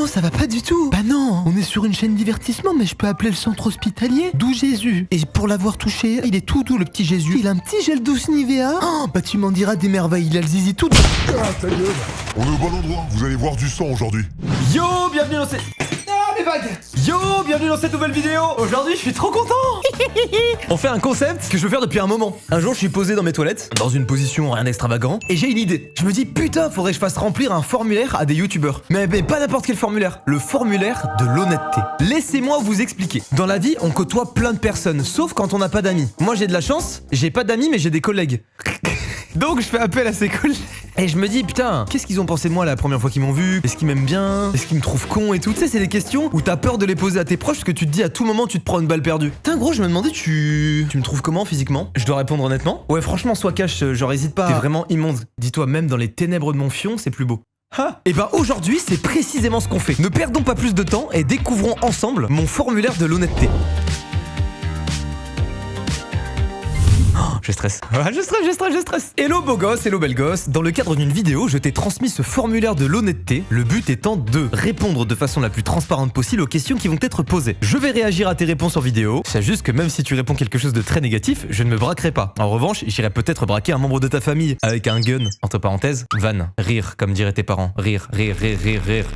non, ça va pas du tout. Bah non, on est sur une chaîne divertissement, mais je peux appeler le centre hospitalier d'où Jésus. Et pour l'avoir touché, il est tout doux le petit Jésus. Il a un petit gel douce Nivea. Oh, bah tu m'en diras des merveilles, il a le zizi tout. Ah, ta gueule. On est au bon endroit, vous allez voir du sang aujourd'hui. Yo, bienvenue dans cette... Ah, mes vagues. Yo, bienvenue dans cette nouvelle vidéo. Aujourd'hui, je suis trop content. On fait un concept que je veux faire depuis un moment. Un jour, je suis posé dans mes toilettes, dans une position rien d'extravagant, et j'ai une idée. Je me dis, putain, faudrait que je fasse remplir un formulaire à des youtubeurs. Mais pas n'importe quel formulaire. Le formulaire de l'honnêteté. Laissez-moi vous expliquer. Dans la vie, on côtoie plein de personnes, sauf quand on n'a pas d'amis. Moi, j'ai de la chance, j'ai pas d'amis, mais j'ai des collègues. Donc je fais appel à ces collègues. Et je me dis, putain, qu'est-ce qu'ils ont pensé de moi la première fois qu'ils m'ont vu? Est-ce qu'ils m'aiment bien? Est-ce qu'ils me trouvent con et tout? Tu sais, c'est des questions où t'as peur de les poser à tes proches parce que tu te dis à tout moment tu te prends une balle perdue. Putain, gros, je me demandais, tu me trouves comment physiquement? Je dois répondre honnêtement. Ouais, franchement, sois cash, genre hésite pas. T'es vraiment immonde. Dis-toi, même dans les ténèbres de mon fion, c'est plus beau. Ah. Et ben aujourd'hui, c'est précisément ce qu'on fait. Ne perdons pas plus de temps et découvrons ensemble mon formulaire de l'honnêteté. Je stresse. Je stresse. Hello beau gosse, hello belle gosse. Dans le cadre d'une vidéo, je t'ai transmis ce formulaire de l'honnêteté, le but étant de répondre de façon la plus transparente possible aux questions qui vont être posées. Je vais réagir à tes réponses en vidéo. C'est juste que même si tu réponds quelque chose de très négatif, je ne me braquerai pas. En revanche, j'irai peut-être braquer un membre de ta famille avec un gun. Entre parenthèses, van. Rire, comme diraient tes parents. Rire.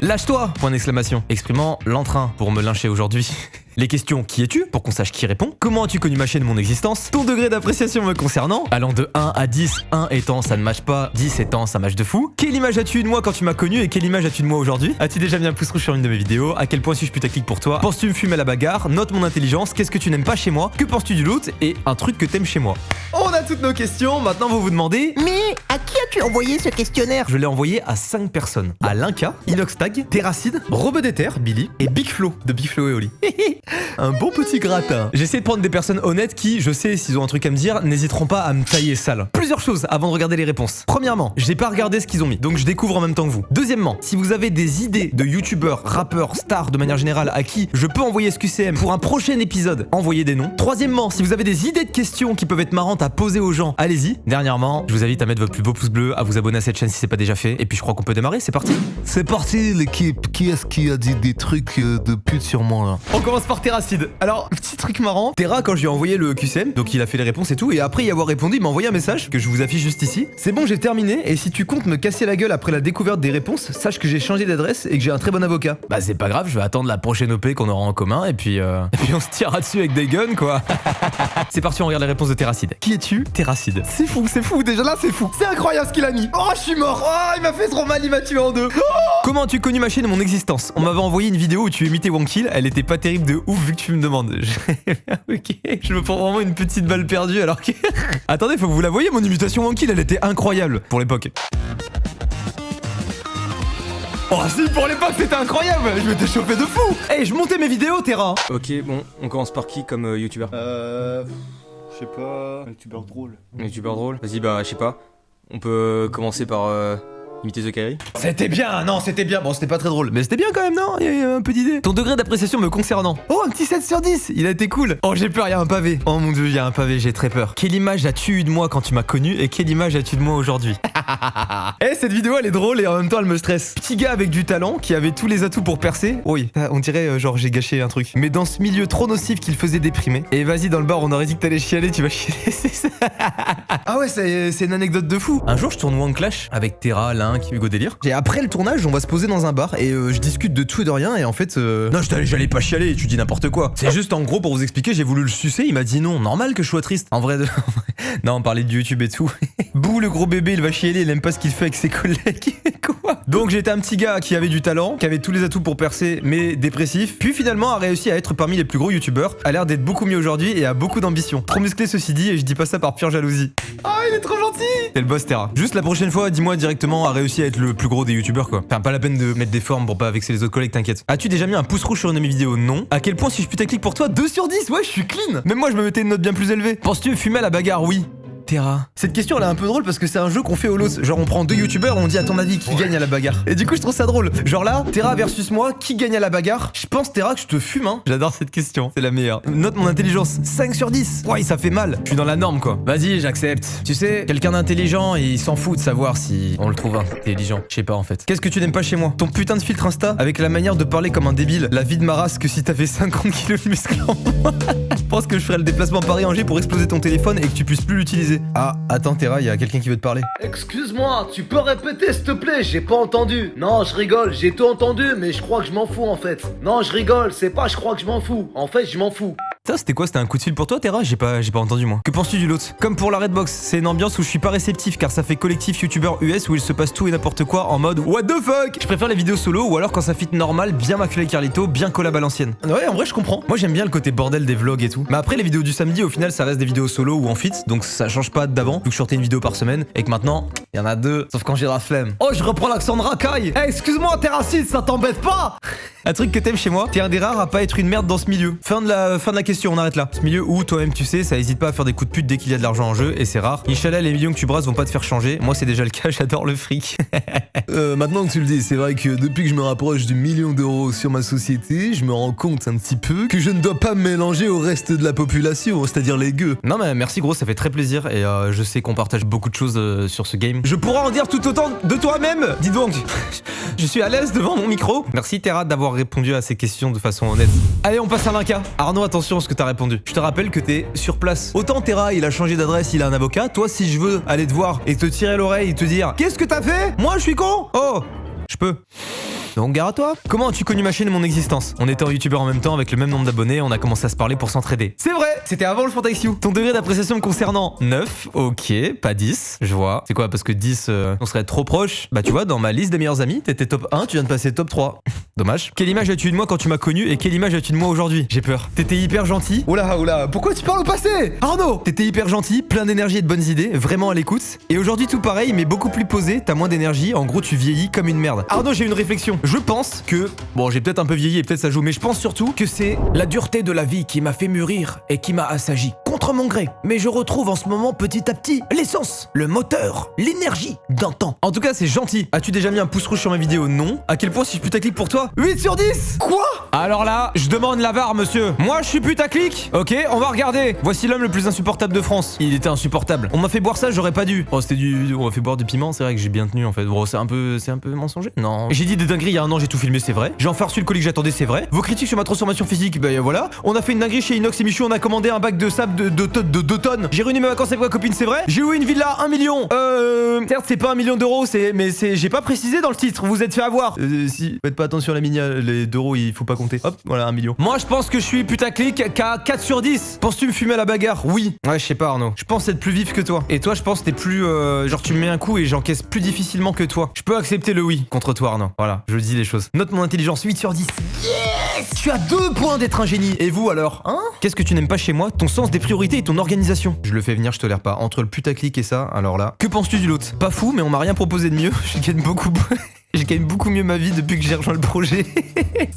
Lâche-toi! Point d'exclamation. Exprimant l'entrain pour me lyncher aujourd'hui. Les questions, qui es-tu? Pour qu'on sache qui répond. Comment as-tu connu ma chaîne, mon existence? Ton degré d'appréciation me concernant. Allant de 1 à 10, 1 étant ça ne matche pas, 10 étant ça matche de fou. Quelle image as-tu de moi quand tu m'as connu et quelle image as-tu de moi aujourd'hui? As-tu déjà mis un pouce rouge sur une de mes vidéos? À quel point suis-je putaclic pour toi? Penses-tu me fumer à la bagarre? Note mon intelligence. Qu'est-ce que tu n'aimes pas chez moi? Que penses-tu du loot? Et un truc que t'aimes chez moi. On a toutes nos questions, maintenant vous vous demandez... Mais à qui as-tu envoyé ce questionnaire? Je l'ai envoyé à 5 personnes. À Linka, Inoxtag, Terracide, Robedether, Billy et Big Flo de Big Flo et Oli. Un bon petit gratin. J'essaie de prendre des personnes honnêtes qui, je sais, s'ils ont un truc à me dire, n'hésiteront pas à me tailler sale. Plusieurs choses avant de regarder les réponses. Premièrement, j'ai pas regardé ce qu'ils ont mis, donc je découvre en même temps que vous. Deuxièmement, si vous avez des idées de youtubeurs, rappeurs, stars de manière générale à qui je peux envoyer ce QCM pour un prochain épisode, envoyez des noms. Troisièmement, si vous avez des idées de questions qui peuvent être marrantes à poser aux gens, allez-y. Dernièrement, je vous invite à mettre votre plus beau pouce bleu, à vous abonner à cette chaîne si c'est pas déjà fait, et puis je crois qu'on peut démarrer, c'est parti. C'est parti l'équipe. Qui est-ce qui a dit des trucs de pute sur moi là? On commence par Terracide. Alors, petit truc marrant, Terra, quand je lui ai envoyé le QCM, donc il a fait les réponses et tout, et après y avoir répondu, il m'a envoyé un message que je vous affiche juste ici. C'est bon, j'ai terminé, et si tu comptes me casser la gueule après la découverte des réponses, sache que j'ai changé d'adresse et que j'ai un très bon avocat. Bah c'est pas grave, je vais attendre la prochaine OP qu'on aura en commun, et puis on se tirera dessus avec des guns, quoi. C'est parti, on regarde les réponses de Terracide. Qui es-tu? Terracide. C'est fou, déjà là c'est fou. C'est incroyable ce qu'il a mis. Oh, je suis mort. Oh, il m'a fait trop mal, il m'a tué en deux. Oh. Comment as-tu connu ma chaîne et mon existence? On m'avait envoyé une vidéo où tu imitais Wonkill, elle était pas terrible de ouf vu que tu me demandes. Ok, je me prends vraiment une petite balle perdue alors que... Attendez, faut que vous la voyez, mon imitation Wonkill, elle était incroyable pour l'époque. Oh si, pour l'époque c'était incroyable. Je m'étais chauffé de fou. Hey, je montais mes vidéos, Terra. Ok, bon, on commence par qui comme youtubeur? Je sais pas, un youtubeur drôle. Un youtubeur drôle? Vas-y, bah, je sais pas. On peut commencer par imiter The Kairi. C'était bien, non, c'était bien. Bon, c'était pas très drôle, mais c'était bien quand même, non? Il y a un peu d'idée. Ton degré d'appréciation me concernant. Oh, un petit 7 sur 10. Il a été cool. Oh, j'ai peur, il y a un pavé. Oh mon dieu, il y a un pavé, j'ai très peur. Quelle image as-tu eu de moi quand tu m'as connu et quelle image as-tu de moi aujourd'hui? Eh, cette vidéo, elle est drôle et en même temps, elle me stresse. Petit gars avec du talent qui avait tous les atouts pour percer. Oui, on dirait genre j'ai gâché un truc. Mais dans ce milieu trop nocif qu'il faisait déprimer. Et vas-y, dans le bar, on aurait dit que t'allais chialer, tu vas chialer, c'est ça. Ah ouais, c'est une anecdote de fou. Un jour, je tourne One Clash avec Terra, Link, Hugo Délire. Et après le tournage, on va se poser dans un bar et je discute de tout et de rien. Et en fait, non, j'allais pas chialer, tu dis n'importe quoi. C'est juste en gros pour vous expliquer, j'ai voulu le sucer. Il m'a dit non, normal que je sois triste. En vrai, non, on parlait de YouTube et tout. Bouh, le gros bébé, il va chialer, il aime pas ce qu'il fait avec ses collègues. Quoi? Donc j'étais un petit gars qui avait du talent, qui avait tous les atouts pour percer, mais dépressif. Puis finalement a réussi à être parmi les plus gros youtubeurs. A l'air d'être beaucoup mieux aujourd'hui et a beaucoup d'ambition. Trop musclé ceci dit, et je dis pas ça par pure jalousie. Oh, il est trop gentil. C'est le boss Terra. Juste la prochaine fois, dis-moi directement, a réussi à être le plus gros des youtubeurs quoi. Enfin, pas la peine de mettre des formes pour pas vexer les autres collègues, t'inquiète. As-tu déjà mis un pouce rouge sur une de mes vidéos? Non. À quel point si je putaclic pour toi? 2 sur 10. Ouais, je suis clean. Même moi, je me mettais une note bien plus élevée. Penses-tu fumer à la bagarre? Oui. Terra. Cette question elle est un peu drôle parce que c'est un jeu qu'on fait au lot. Genre on prend 2 youtubeurs, on dit à ton avis qui gagne à la bagarre. Et du coup je trouve ça drôle. Genre là, Terra versus moi, qui gagne à la bagarre? Je pense Terra que je te fume hein. J'adore cette question, c'est la meilleure. Note mon intelligence, 5 sur 10. Ouais ça fait mal, je suis dans la norme quoi. Vas-y j'accepte. Tu sais, quelqu'un d'intelligent il s'en fout de savoir si on le trouve intelligent. Je sais pas en fait. Qu'est-ce que tu n'aimes pas chez moi? Ton putain de filtre Insta avec la manière de parler comme un débile. La vie de ma race que si t'avais 50 kilos de muscles en moi. Je pense que je ferais le déplacement Paris-Angers pour exploser ton téléphone et que tu puisses plus l'utiliser. Ah, attends Terra, il y a quelqu'un qui veut te parler. Excuse-moi, tu peux répéter s'il te plaît, j'ai pas entendu. Non, je rigole, j'ai tout entendu, mais je crois que je m'en fous en fait. Non, je rigole, c'est pas je crois que je m'en fous. En fait, je m'en fous. Ça c'était quoi? C'était un coup de fil pour toi Terra? J'ai pas entendu moi. Que penses-tu du lot? Comme pour la Redbox, c'est une ambiance où je suis pas réceptif car ça fait collectif youtubeur US où il se passe tout et n'importe quoi en mode what the fuck. Je préfère les vidéos solo ou alors quand ça fit normal, bien McFly et Carlito, bien collab à l'ancienne. Ouais en vrai je comprends. Moi j'aime bien le côté bordel des vlogs et tout. Mais après les vidéos du samedi au final ça reste des vidéos solo ou en fit donc ça change pas d'avant. Donc je sortais une vidéo par semaine et que maintenant il y en a 2 sauf quand j'ai la flemme. Oh je reprends l'accent de racaille. Hey, excuse-moi Terracide, ça t'embête pas? Un truc que t'aimes chez moi, t'es un des rares à pas être une merde dans ce milieu. Fin de la question, on arrête là. Ce milieu où toi-même tu sais, ça hésite pas à faire des coups de pute dès qu'il y a de l'argent en jeu et c'est rare. Inch'Allah les millions que tu brasses vont pas te faire changer. Moi c'est déjà le cas, j'adore le fric. Maintenant que tu le dis, c'est vrai que depuis que je me rapproche du million d'euros sur ma société, je me rends compte un petit peu que je ne dois pas me mélanger au reste de la population, c'est-à-dire les gueux. Non mais merci gros, ça fait très plaisir et je sais qu'on partage beaucoup de choses sur ce game. Je pourrais en dire tout autant de toi-même. Dis donc, je suis à l'aise devant mon micro. Merci Terra d'avoir répondu à ces questions de façon honnête. Allez on passe à l'Inca. Arnaud attention à ce que t'as répondu. Je te rappelle que t'es sur place. Autant Terra il a changé d'adresse, il a un avocat. Toi si je veux aller te voir et te tirer l'oreille et te dire qu'est-ce que t'as fait? Moi je suis con? Oh, je peux. Donc gare à toi. Comment as-tu connu ma chaîne et mon existence? On était en youtubeur en même temps avec le même nombre d'abonnés, on a commencé à se parler pour s'entraider. C'est vrai, c'était avant le Fantex You. Ton degré d'appréciation me concernant 9, ok, pas 10, je vois. C'est quoi, parce que 10, on serait trop proche? Bah tu vois, dans ma liste des meilleurs amis, t'étais top 1, tu viens de passer top 3. Dommage. Quelle image as-tu de moi quand tu m'as connu et quelle image as-tu de moi aujourd'hui? J'ai peur. T'étais hyper gentil. Oula, pourquoi tu parles au passé? Arnaud, t'étais hyper gentil, plein d'énergie et de bonnes idées, vraiment à l'écoute. Et aujourd'hui tout pareil, mais beaucoup plus posé, t'as moins d'énergie, en gros tu vieillis comme une merde. Arnaud, j'ai une réflexion. Je pense que, bon j'ai peut-être un peu vieilli et peut-être ça joue, mais je pense surtout que c'est la dureté de la vie qui m'a fait mûrir et qui m'a assagi. Contre mon gré. Mais je retrouve en ce moment petit à petit l'essence, le moteur, l'énergie d'antan. En tout cas c'est gentil. As-tu déjà mis un pouce rouge sur ma vidéo? Non. À quel point suis-je putaclic pour toi? 8 sur 10. Quoi? Alors là, je demande la VAR monsieur. Moi je suis putaclic. Ok, on va regarder. Voici l'homme le plus insupportable de France. Il était insupportable. On m'a fait boire ça, j'aurais pas dû. Oh c'était on m'a fait boire du piment, c'est vrai que j'ai bien tenu en fait. Bon c'est un peu mensonger. Non. J'ai dit des dingueries il y a un an, j'ai tout filmé, c'est vrai. J'ai enfin reçu le colis que j'attendais, c'est vrai. Vos critiques sur ma transformation physique, bah voilà. On a fait une dinguerie chez Inox et Michou, on a commandé un bac de sable de 2 tonnes. J'ai réuni mes vacances avec ma copine, c'est vrai. J'ai eu une villa 1 million. Certes, c'est pas 1 million d'euros, mais j'ai pas précisé dans le titre. Vous êtes fait avoir. Si, faites pas attention à la mini, les euros, il faut pas compter. Hop, voilà, 1 million. Moi, je pense que je suis putaclic qu'à 4 sur 10. Penses-tu me fumer à la bagarre? Oui. Ouais, je sais pas, Arnaud. Je pense être plus vif que toi. Et toi, je pense que t'es plus. Genre, tu me mets un coup et j'encaisse plus difficilement que toi. Je peux accepter le oui contre toi, Arnaud. Voilà, je dis les choses. Note mon intelligence 8 sur 10. Yes! Tu as 2 points d'être un génie. Et vous alors? Hein? Qu'est-ce que tu n'aimes pas chez moi? Ton sens des priorités et ton organisation. Je le fais venir, je tolère pas. Entre le putaclic et ça, alors là. Que penses-tu du lot? Pas fou, mais on m'a rien proposé de mieux. Je gagne beaucoup. Je gagne beaucoup mieux ma vie depuis que j'ai rejoint le projet.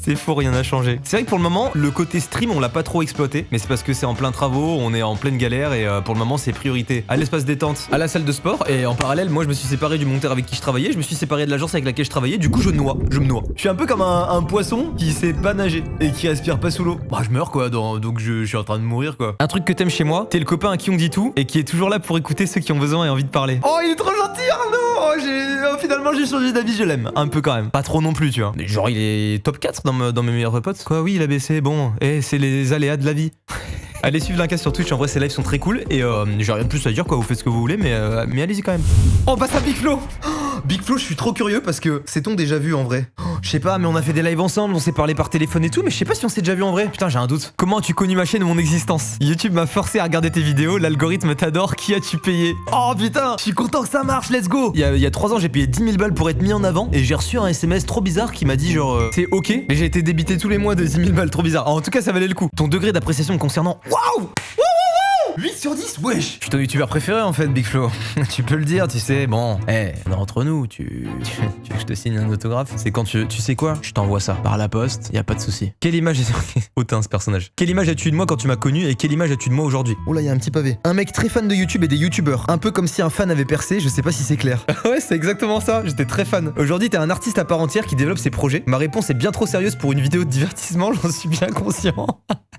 C'est faux, rien n'a changé. C'est vrai que pour le moment, le côté stream, on l'a pas trop exploité. Mais c'est parce que c'est en plein travaux, on est en pleine galère et pour le moment, c'est priorité à l'espace détente, à la salle de sport. Et en parallèle, moi, je me suis séparé du monteur avec qui je travaillais. Je me suis séparé de l'agence avec laquelle je travaillais. Du coup, je me noie. Je suis un peu comme un poisson qui sait pas nager et qui respire pas sous l'eau. Bah, je meurs quoi, donc je suis en train de mourir quoi. Un truc que t'aimes chez moi, t'es le copain à qui on dit tout et qui est toujours là pour écouter ceux qui ont besoin et envie de parler. Oh, il est trop gentil, Arnaud! Finalement, j'ai changé d'avis, je l'aime. Un peu quand même. Pas trop non plus, tu vois. Mais genre, il est top 4 dans mes meilleurs potes. Quoi, oui, il a baissé. Bon, c'est les aléas de la vie. Allez suivre Linka sur Twitch, en vrai ses lives sont très cool et j'ai rien de plus à dire quoi, vous faites ce que vous voulez mais allez-y quand même. On passe à Big Flo. Big Flo, je suis trop curieux parce que c'est-on déjà vu en vrai? Je sais pas, mais on a fait des lives ensemble, on s'est parlé par téléphone et tout, mais je sais pas si on s'est déjà vu en vrai. Putain, j'ai un doute. Comment as-tu connu ma chaîne et mon existence? YouTube m'a forcé à regarder tes vidéos, l'algorithme t'adore, qui as-tu payé? Oh putain, je suis content que ça marche, let's go. Il y a 3 ans, j'ai payé 10 000 balles pour être mis en avant et j'ai reçu un SMS trop bizarre qui m'a dit genre c'est ok, mais j'ai été débité tous les mois de 10 000 balles, trop bizarre. Alors, en tout cas, ça valait le coup. Ton degré d'appréciation me concernant. Waouh! 8 sur 10, wesh. Je suis ton youtubeur préféré en fait, Big Flo. Tu peux le dire, tu sais, bon, on est entre nous, tu veux que je te signe un autographe? C'est quand tu sais quoi? Je t'envoie ça par la poste, y a pas de souci. Quelle image hautain ce personnage. Quelle image as-tu de moi quand tu m'as connu et quelle image as-tu de moi aujourd'hui? Oh là, y a un petit pavé. Un mec très fan de YouTube et des youtubeurs. Un peu comme si un fan avait percé, je sais pas si c'est clair. Ouais, c'est exactement ça, j'étais très fan. Aujourd'hui, t'es un artiste à part entière qui développe ses projets. Ma réponse est bien trop sérieuse pour une vidéo de divertissement, j'en suis bien conscient.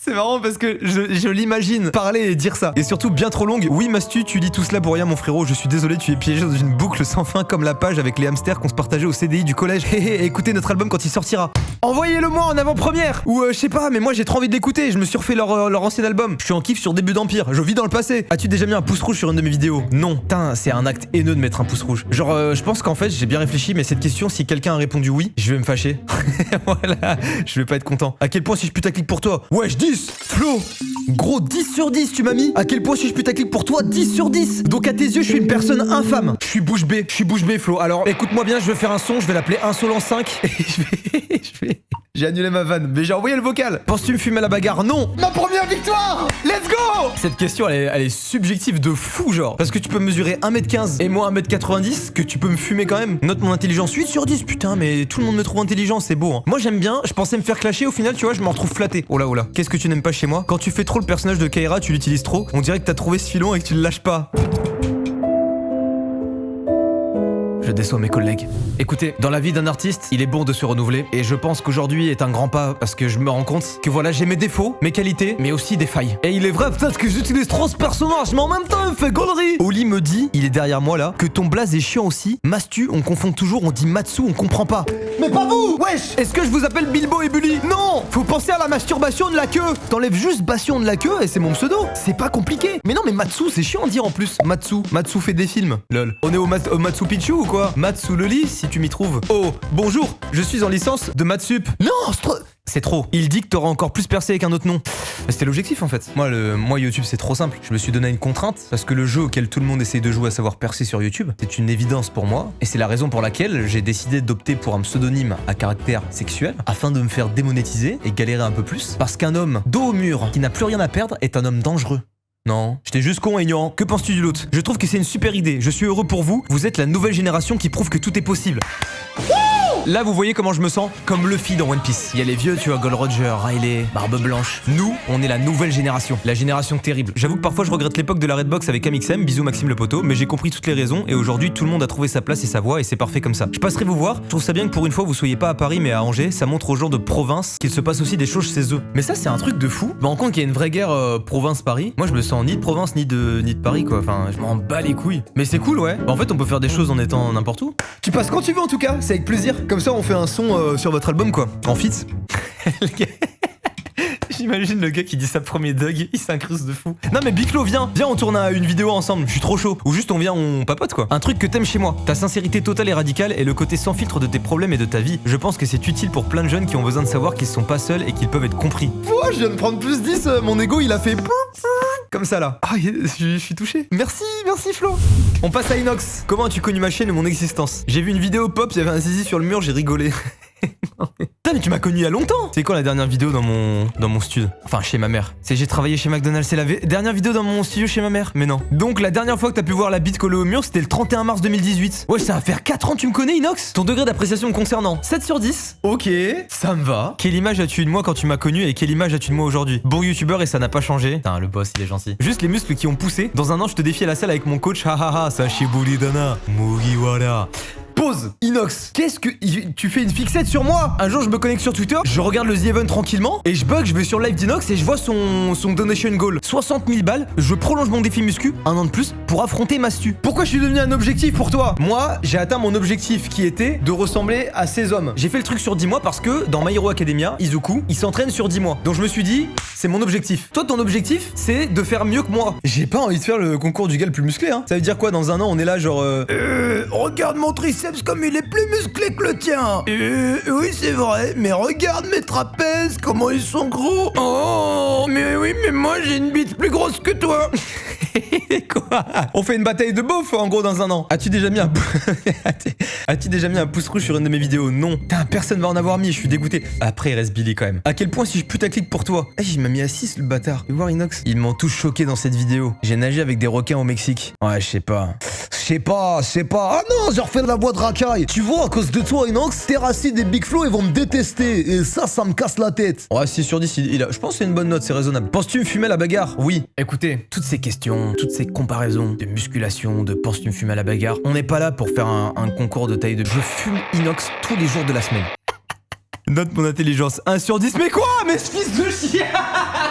C'est marrant parce que je l'imagine parler et dire ça. Et surtout bien trop longue. Oui, Mastu, tu dis tout cela pour rien, mon frérot. Je suis désolé, tu es piégé dans une boucle sans fin comme la page avec les hamsters qu'on se partageait au CDI du collège. Et écoutez notre album quand il sortira. Envoyez-le moi en avant-première. Ou je sais pas, mais moi j'ai trop envie de l'écouter. Je me suis refait leur ancien album. Je suis en kiff sur Début d'Empire. Je vis dans le passé. As-tu déjà mis un pouce rouge sur une de mes vidéos? Non. Putain, c'est un acte haineux de mettre un pouce rouge. Genre, je pense qu'en fait, j'ai bien réfléchi, mais cette question, si quelqu'un a répondu oui, je vais me fâcher. Voilà, je vais pas être content. À quel point suis-je putaclic pour toi? Wesh, 10 Flo. Gros, 10 sur 10 tu m'as mis. À quel point suis-je putaclic pour toi? 10 sur 10. Donc à tes yeux je suis une personne infâme. Je suis bouche bée Flo. Alors écoute-moi bien, je vais faire un son, je vais l'appeler Insolent 5. Et j'ai annulé ma vanne, mais j'ai envoyé le vocal. Penses-tu me fumer à la bagarre? Non. Ma première victoire. Let's go. Cette question elle est subjective de fou genre. Parce que tu peux mesurer 1m15 et moi 1m90, que tu peux me fumer quand même. Note mon intelligence 8 sur 10. Putain mais tout le monde me trouve intelligent, c'est beau hein. Moi j'aime bien, je pensais me faire clasher, au final tu vois je m'en retrouve flatté. Oh là. Qu'est-ce que tu n'aimes pas chez moi? Quand tu fais trop le personnage de Kaira, tu l'utilises trop. On dirait que t'as trouvé ce filon et que tu le lâches pas. Je déçois mes collègues. Écoutez, dans la vie d'un artiste, il est bon de se renouveler. Et je pense qu'aujourd'hui est un grand pas parce que je me rends compte que voilà, j'ai mes défauts, mes qualités, mais aussi des failles. Et il est vrai peut-être que j'utilise trop ce personnage, mais en même temps, il me fait gaulerie. Oli me dit, il est derrière moi là, que ton blaze est chiant aussi. Mastu, on confond toujours, on dit Matsu, on comprend pas. Mais pas vous. Wesh. Est-ce que je vous appelle Bilbo et Bully? Non. Faut penser à la masturbation de la queue. T'enlèves juste Bastion de la queue et c'est mon pseudo. C'est pas compliqué. Mais non, mais Matsu, c'est chiant à dire en plus. Matsu fait des films. Lol. On est au Matsu Picchu ou quoi? Maths sous le lit, si tu m'y trouves. Oh, bonjour, je suis en licence de maths sup. Non, c'est trop. Il dit que t'auras encore plus percé avec un autre nom. C'était l'objectif en fait. Moi YouTube c'est trop simple. Je me suis donné une contrainte parce que le jeu auquel tout le monde essaye de jouer, à savoir percer sur YouTube, c'est une évidence pour moi. Et c'est la raison pour laquelle j'ai décidé d'opter pour un pseudonyme à caractère sexuel afin de me faire démonétiser et galérer un peu plus. Parce qu'un homme dos au mur qui n'a plus rien à perdre est un homme dangereux. Non, j'étais juste con et ignorant. Que penses-tu du lot? Je trouve que c'est une super idée. Je suis heureux pour vous. Vous êtes la nouvelle génération qui prouve que tout est possible. Là, vous voyez comment je me sens? Comme Luffy dans One Piece. Il y a les vieux, tu vois, Gold Roger, Riley, Barbe Blanche. Nous, on est la nouvelle génération. La génération terrible. J'avoue que parfois, je regrette l'époque de la Redbox avec Amixem. Bisous Maxime le poteau. Mais j'ai compris toutes les raisons. Et aujourd'hui, tout le monde a trouvé sa place et sa voix. Et c'est parfait comme ça. Je passerai vous voir. Je trouve ça bien que pour une fois, vous soyez pas à Paris, mais à Angers. Ça montre aux gens de province qu'il se passe aussi des choses chez eux. Mais ça, c'est un truc de fou. Je me rends compte qu'il y a une vraie guerre province-Paris. Moi, je me sens ni de province, ni de Paris, quoi. Enfin, je m'en bats les couilles. Mais c'est cool, ouais. En fait, on peut faire des choses en étant n'importe où. Tu passes quand tu veux, en tout cas. C'est avec plaisir. Comme ça, on fait un son sur votre album quoi, en feat. J'imagine le gars qui dit sa premier Doug, il s'incruste de fou. Non mais Biclo, viens, on tourne une vidéo ensemble, je suis trop chaud. Ou juste on papote quoi. Un truc que t'aimes chez moi, ta sincérité totale et radicale et le côté sans filtre de tes problèmes et de ta vie. Je pense que c'est utile pour plein de jeunes qui ont besoin de savoir qu'ils sont pas seuls et qu'ils peuvent être compris. Oh, je viens de prendre plus 10, mon ego il a fait comme ça là. Ah, je suis touché. Merci Flo. On passe à Inox. Comment as-tu connu ma chaîne et mon existence? J'ai vu une vidéo pop, il y avait un zizi sur le mur, j'ai rigolé. Putain mais tu m'as connu il y a longtemps. C'est quoi la dernière vidéo dans mon studio? Enfin chez ma mère. C'est j'ai travaillé chez McDonald's, c'est la dernière vidéo dans mon studio chez ma mère. Mais non. Donc la dernière fois que t'as pu voir la bite collée au mur, c'était le 31 mars 2018. Ouais, ça va faire 4 ans que tu me connais Inox. Ton degré d'appréciation me concernant, 7 sur 10. Ok, ça me va. Quelle image as-tu de moi quand tu m'as connu et quelle image as-tu de moi aujourd'hui? Bon youtubeur et ça n'a pas changé. Putain le boss il est gentil. Juste les muscles qui ont poussé. Dans un an je te défie à la salle avec mon coach. Hahaha, Sashiburi Dana Mugiwara. Pause. Inox, qu'est-ce que... Tu fais une fixette sur moi? Un jour je me connecte sur Twitter, je regarde le The Event tranquillement et je bug, je vais sur live d'Inox et je vois son donation goal. 60 000 balles, je prolonge mon défi muscu, un an de plus, pour affronter Mastu. Pourquoi je suis devenu un objectif pour toi? Moi, j'ai atteint mon objectif qui était de ressembler à ces hommes. J'ai fait le truc sur 10 mois parce que dans My Hero Academia, Izuku, il s'entraîne sur 10 mois. Donc je me suis dit, c'est mon objectif. Toi, ton objectif, c'est de faire mieux que moi. J'ai pas envie de faire le concours du gars le plus musclé, hein. Ça veut dire quoi dans un an, on est là genre... regarde mon triceps comme il est plus musclé que le tien. Oui, c'est vrai, mais regarde mes trapèzes, comment ils sont gros. Oh, mais oui, mais moi j'ai une bite plus grosse que toi. Quoi? On fait une bataille de beauf en gros dans un an. As-tu déjà mis un pouce rouge sur une de mes vidéos? Non. Putain, personne va en avoir mis, je suis dégoûté. Après, il reste Billy quand même. À quel point suis-je putaclic pour toi? Il m'a mis à 6 le bâtard. Tu vois Inox? Ils m'ont tous choqué dans cette vidéo. J'ai nagé avec des requins au Mexique. Ouais, je sais pas. Ah non, j'ai refait la voix de racaille. Tu vois, à cause de toi, Inox, Terracid et Big Flo, ils vont me détester. Et ça me casse la tête. Ouais, 6 sur 10, je pense que c'est une bonne note, c'est raisonnable. Penses-tu me fumer à la bagarre? Oui. Écoutez, toutes ces questions, toutes ces comparaisons de musculation, de penses-tu me fumer à la bagarre, on n'est pas là pour faire un concours de taille de... Je fume Inox tous les jours de la semaine. Note mon intelligence 1 sur 10. Mais quoi? Mais ce fils de chien!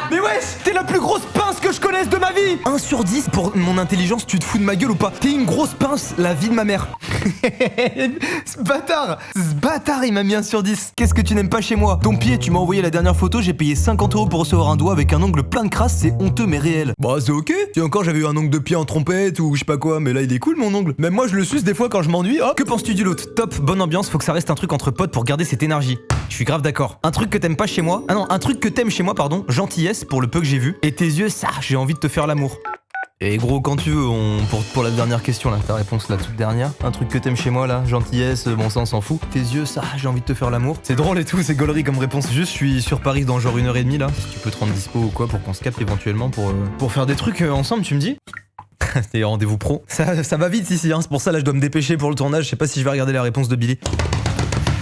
Mais wesh, t'es la plus grosse pince que je connaisse de ma vie! 1 sur 10 pour mon intelligence, tu te fous de ma gueule ou pas? T'es une grosse pince, la vie de ma mère. Ce bâtard, il m'a mis 1 sur 10. Qu'est-ce que tu n'aimes pas chez moi? Ton pied, tu m'as envoyé la dernière photo, j'ai payé 50 € pour recevoir un doigt avec un ongle plein de crasse, c'est honteux mais réel. Bah c'est ok. Si encore j'avais eu un ongle de pied en trompette ou je sais pas quoi, mais là il est cool mon ongle. Même moi je le suce des fois quand je m'ennuie. Oh, que penses-tu du lot? Top, bonne ambiance, faut que ça reste un truc entre potes pour garder cette énergie. Je suis grave d'accord. Un truc que t'aimes pas chez moi. Ah non, un truc que t'aimes chez moi, pardon. Gentillesse pour le peu que j'ai vu. Et tes yeux, ça, j'ai envie de te faire l'amour. Et gros, quand tu veux, pour la dernière question là, ta réponse la toute dernière. Un truc que t'aimes chez moi là, gentillesse, bon ça on s'en fout. Tes yeux, ça, j'ai envie de te faire l'amour. C'est drôle et tout, c'est gaulerie comme réponse. Juste, je suis sur Paris dans genre 1h30 là. Si tu peux te rendre dispo ou quoi pour qu'on se capte éventuellement pour faire des trucs ensemble, tu me dis? C'est rendez-vous pro. Ça va vite ici, hein. C'est pour ça là, je dois me dépêcher pour le tournage. Je sais pas si je vais regarder la réponse de Billy.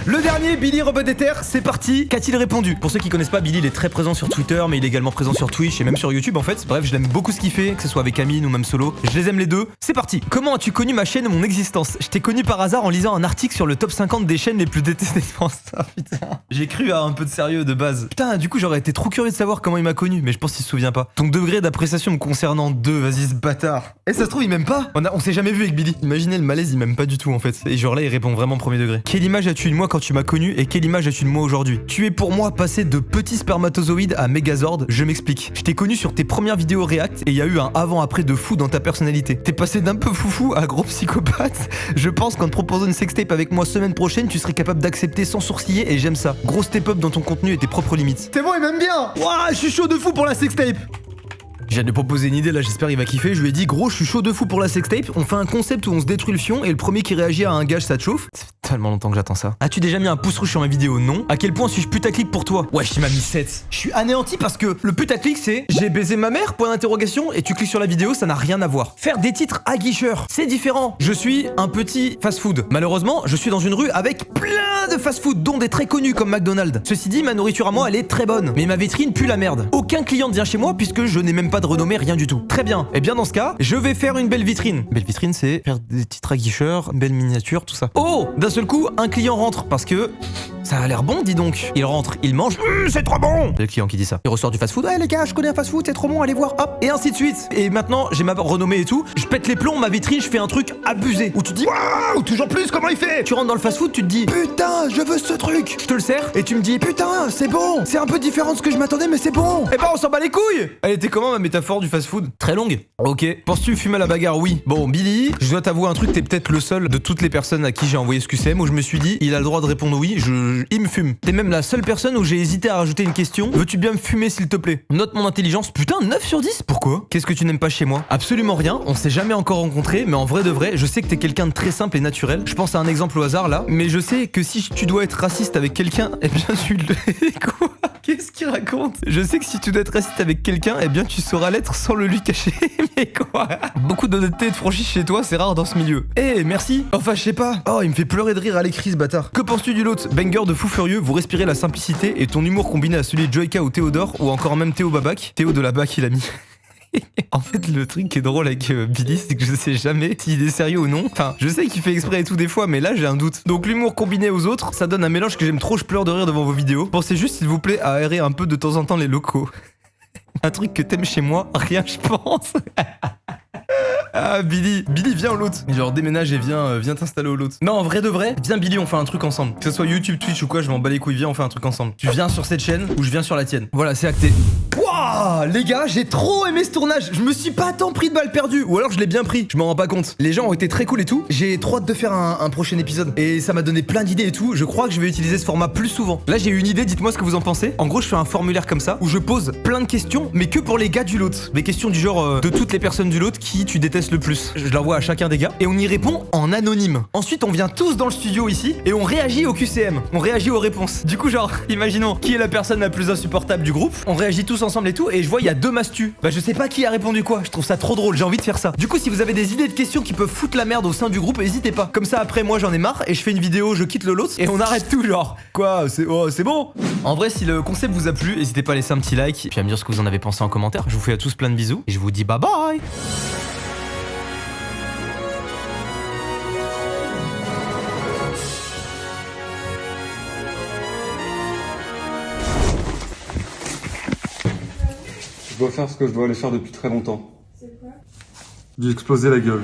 Le dernier, Billy Robot Ether, c'est parti. Qu'a-t-il répondu? Pour ceux qui connaissent pas, Billy, il est très présent sur Twitter, mais il est également présent sur Twitch et même sur YouTube en fait. Bref, je l'aime beaucoup ce qu'il fait, que ce soit avec Amine ou même solo. Je les aime les deux. C'est parti. Comment as-tu connu ma chaîne et mon existence? Je t'ai connu par hasard en lisant un article sur le top 50 des chaînes les plus détestées de France. Ah, putain. J'ai cru à un peu de sérieux de base. Putain, du coup, j'aurais été trop curieux de savoir comment il m'a connu, mais je pense qu'il se souvient pas. Ton degré d'appréciation me concernant 2, vas-y ce bâtard. Et ça se trouve, il m'aime pas. On s'est jamais vu avec Billy. Imaginez le malaise, il m'aime pas du tout en fait. Et genre là, il répond vraiment premier degré. Quelle image as-tu de moi quand tu m'as connu et quelle image as-tu de moi aujourd'hui? Tu es pour moi passé de petit spermatozoïde à Megazord, je m'explique. Je t'ai connu sur tes premières vidéos React et il y a eu un avant-après de fou dans ta personnalité. T'es passé d'un peu foufou à gros psychopathe. Je pense qu'en te proposant une sextape avec moi semaine prochaine, tu serais capable d'accepter sans sourciller et j'aime ça. Gros step-up dans ton contenu et tes propres limites. C'est bon, il m'aime bien. Ouah, je suis chaud de fou pour la sextape. Je viens de lui proposer une idée là, j'espère il va kiffer. Je lui ai dit gros, je suis chaud de fou pour la sextape. On fait un concept où on se détruit le fion et le premier qui réagit à un gage ça te chauffe. Ça fait tellement longtemps que j'attends ça. As-tu déjà mis un pouce rouge sur ma vidéo? Non. À quel point suis-je putaclic pour toi? Ouais, il m'a mis 7. Je suis anéanti parce que le putaclic c'est j'ai baisé ma mère, point d'interrogation, et tu cliques sur la vidéo, ça n'a rien à voir. Faire des titres aguicheurs, c'est différent. Je suis un petit fast-food. Malheureusement, je suis dans une rue avec plein de fast-food, dont des très connus comme McDonald's. Ceci dit, ma nourriture à moi, elle est très bonne. Mais ma vitrine pue la merde. Aucun client ne vient chez moi puisque je n'ai même pas de renommée, rien du tout. Très bien. Et bien dans ce cas, je vais faire une belle vitrine. Belle vitrine, c'est faire des titres aguicheurs, belle miniature, tout ça. Oh, d'un seul coup, un client rentre parce que ça a l'air bon, dis donc. Il rentre, il mange, c'est trop bon. C'est le client qui dit ça. Il ressort du fast-food. Ouais les gars, je connais un fast-food, c'est trop bon, allez voir. Hop, et ainsi de suite. Et maintenant, j'ai ma renommée et tout. Je pète les plombs, ma vitrine, je fais un truc abusé. Où tu te dis, waouh, toujours plus, comment il fait? Tu rentres dans le fast-food, tu te dis, putain, je veux ce truc. Je te le sers et tu me dis, putain, c'est bon. C'est un peu différent de ce que je m'attendais, mais c'est bon. Eh ben, on s'en bat les couilles. Elle était comment ma métaphore du fast-food? Très longue. Ok. Penses-tu fumer à la bagarre? Oui. Bon, Billy, je dois t'avouer un truc, t'es peut-être le seul de toutes les personnes à qui j'ai envoyé ce QCM où je me suis dit, il a le droit de répondre oui, il me fume. T'es même la seule personne où j'ai hésité à rajouter une question. Veux-tu bien me fumer s'il te plaît? Note mon intelligence. Putain, 9 sur 10. Pourquoi? Qu'est-ce que tu n'aimes pas chez moi? Absolument rien. On s'est jamais encore rencontrés, mais en vrai de vrai, je sais que t'es quelqu'un de très simple et naturel. Je pense à un exemple au hasard là, mais je sais que si tu dois être raciste avec quelqu'un, eh bien tu le... Quoi? Qu'est-ce qu'il raconte? Je sais que si tu dois être raciste avec quelqu'un, eh bien tu sauras l'être sans le lui cacher. Mais quoi? Beaucoup d'honnêteté et de franchise chez toi, c'est rare dans ce milieu. Eh, merci. Enfin, je sais pas. Oh, il me fait pleurer de rire à l'écrit ce bâtard. Que penses-tu du lot? Banger de fou furieux, vous respirez la simplicité et ton humour combiné à celui de Joyka ou Théodore ou encore même Théo Babac. Théo de la BAC, il a mis. En fait, le truc qui est drôle avec Billy, c'est que je sais jamais s'il est sérieux ou non. Enfin, je sais qu'il fait exprès et tout des fois, mais là j'ai un doute. Donc l'humour combiné aux autres, ça donne un mélange que j'aime trop, je pleure de rire devant vos vidéos. Pensez juste, s'il vous plaît, à aérer un peu de temps en temps les locaux. Un truc que t'aimes chez moi, rien je pense. Ah Billy, viens au lot. Genre déménage et viens t'installer au lot. Non, en vrai de vrai, viens Billy, on fait un truc ensemble. Que ce soit YouTube, Twitch ou quoi, je m'en bats les couilles, viens on fait un truc ensemble. Tu viens sur cette chaîne ou je viens sur la tienne. Voilà, c'est acté. Wouah, Waouh, les gars, j'ai trop aimé ce tournage. Je me suis pas tant pris de balles perdues. Ou alors je l'ai bien pris. Je m'en rends pas compte. Les gens ont été très cool et tout. J'ai trop hâte de faire un prochain épisode. Et ça m'a donné plein d'idées et tout. Je crois que je vais utiliser ce format plus souvent. Là, j'ai eu une idée. Dites-moi ce que vous en pensez. En gros, je fais un formulaire comme ça où je pose plein de questions, mais que pour les gars du lot. Des questions du genre de toutes les personnes du lot qui tu détestes le plus. Je l'envoie à chacun des gars et on y répond en anonyme. Ensuite, on vient tous dans le studio ici et on réagit au QCM. On réagit aux réponses. Du coup, genre, imaginons qui est la personne la plus insupportable du groupe. On réagit tous ensemble et tout. Et je vois, il y a 2 mastus. Bah, je sais pas qui a répondu quoi. Je trouve ça trop drôle. J'ai envie de faire ça. Du coup, si vous avez des idées de questions qui peuvent foutre la merde au sein du groupe, n'hésitez pas. Comme ça, après, moi, j'en ai marre et je fais une vidéo, je quitte le lot et on arrête tout. Genre, quoi, c'est bon. En vrai, si le concept vous a plu, n'hésitez pas à laisser un petit like. Puis à me dire ce que vous en avez pensé en commentaire. Je vous fais à tous plein de bisous et je vous dis bye bye. Je dois faire ce que je dois aller faire depuis très longtemps. C'est quoi? Lui exploser la gueule.